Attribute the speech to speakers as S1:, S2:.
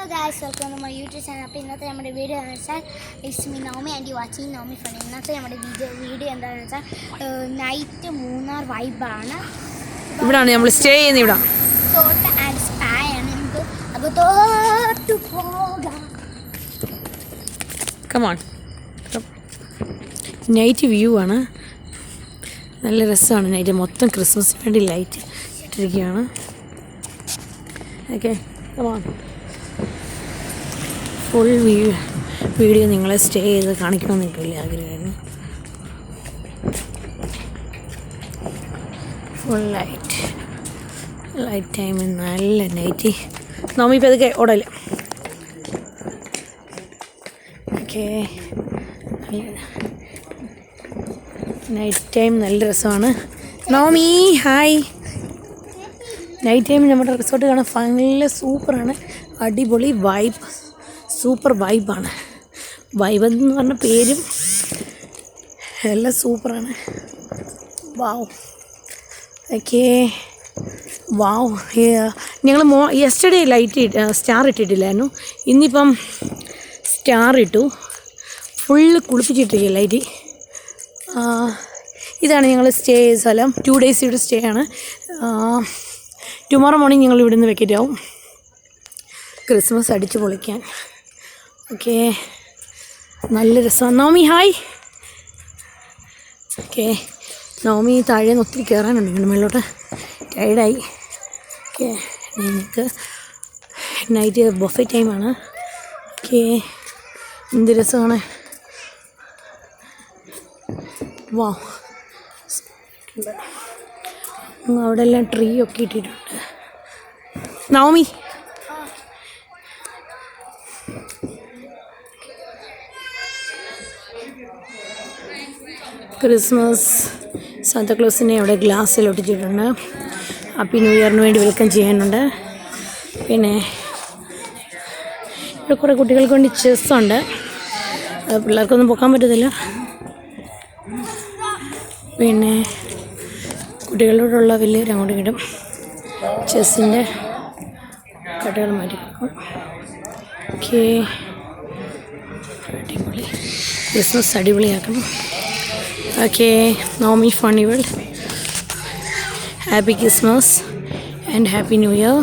S1: guys, welcome to my YouTube channel. അപ്പോൾ ഇന്നത്തെ നമ്മുടെ വീഡിയോ എന്ന് വെച്ചാൽ it's me Naomi and you watching Naomi fun. ഇന്നത്തെ നമ്മുടെ വീഡിയോ എന്താണെന്ന് വെച്ചാൽ നൈറ്റ് മൂന്നാർ വൈബാണ്.
S2: ഇവിടാണ് നമ്മൾ സ്റ്റേ ചെയ്യുന്നത്. ഇവിടെ
S1: റിസോർട്ട് ആൻഡ് സ്പാ ആണ്. നമുക്ക് അകത്തോട്ട് പോകാം.
S2: കമോൺ. നൈറ്റ് വ്യൂ ആണ്, നല്ല രസമാണ്. നൈറ്റ് മൊത്തം ക്രിസ്മസിന് വേണ്ടി ലൈറ്റ് ഇട്ടിരിക്കുകയാണ്. Okay come on. ഫുൾ വീഡിയോ നിങ്ങളെ സ്റ്റേ ചെയ്ത് കാണിക്കണമെന്ന് എനിക്ക് വലിയ ആഗ്രഹമായിരുന്നു. ഫുൾ ലൈറ്റ് ടൈം, നല്ല നൈറ്റ്. നമ്മിപ്പോൾ അതൊക്കെ ഓടല്ലേ. ഓക്കെ, നൈറ്റ് ടൈം നല്ല രസമാണ്. Naomi hi. നൈറ്റ് ടൈം നമ്മുടെ റിസോർട്ട് കാണാൻ നല്ല സൂപ്പറാണ്. അടിപൊളി വൈബ്, സൂപ്പർ വൈബാണ്. വൈബ് എന്ന് പറഞ്ഞ പേരും എല്ലാം സൂപ്പറാണ്. വാവ്. Okay wow. ഞങ്ങൾ യെസ്റ്റർഡേ സ്റ്റാർ ഇട്ടിട്ടില്ലായിരുന്നു. ഇന്നിപ്പം സ്റ്റാർ ഇട്ടു. ഫുള്ള് കുളിപ്പിച്ചിട്ടിരിക്കുക ലൈറ്റ്. ഇതാണ് ഞങ്ങൾ സ്റ്റേ ചെയ്ത സ്ഥലം. 2 days ഇവിടെ സ്റ്റേ ആണ്. ടുമോറോ മോർണിംഗ് ഞങ്ങൾ ഇവിടെ നിന്ന് വെക്കേറ്റ് ആവും ക്രിസ്മസ് അടിച്ച് പൊളിക്കാൻ. ഓക്കെ, നല്ല രസമാണ്. Naomi hi. ഓക്കെ, നോമി താഴേന്ന് ഒത്തിരി കയറാനുണ്ട് ഇങ്ങനെ മേളിലോട്ട്. ടയർഡായി. ഓക്കെ, നിങ്ങൾക്ക് നൈറ്റ് ബൊഫെ ടൈമാണ്. ഓക്കെ, എന്ത് രസമാണ്. വാ, അവിടെ എല്ലാം ട്രീ ഒക്കെ ഇട്ടിട്ടുണ്ട്. നവമി ക്രിസ്മസ് സാന്താക്ലോസിനെ അവിടെ ഗ്ലാസ്സിൽ ഒട്ടിച്ചിട്ടുണ്ട്. ഹാപ്പി ന്യൂ ഇയറിന് വേണ്ടി വെൽക്കം ചെയ്യാനുണ്ട്. പിന്നെ ഇവിടെ കുറേ കുട്ടികൾക്ക് വേണ്ടി ചെസ്സുണ്ട്. പിള്ളേർക്കൊന്നും പോകാൻ പറ്റത്തില്ല. പിന്നെ കുട്ടികളോടുള്ള വലിയൊരു അങ്ങോട്ടും ഇടും ചെസ്സിൻ്റെ കട്ടകൾ മാറ്റി കൊടുക്കും. ഓക്കെ, അടിപൊളി ക്രിസ്മസ് അടിപൊളിയാക്കണം. Okay, Naomi funny world. Happy Christmas and happy new year.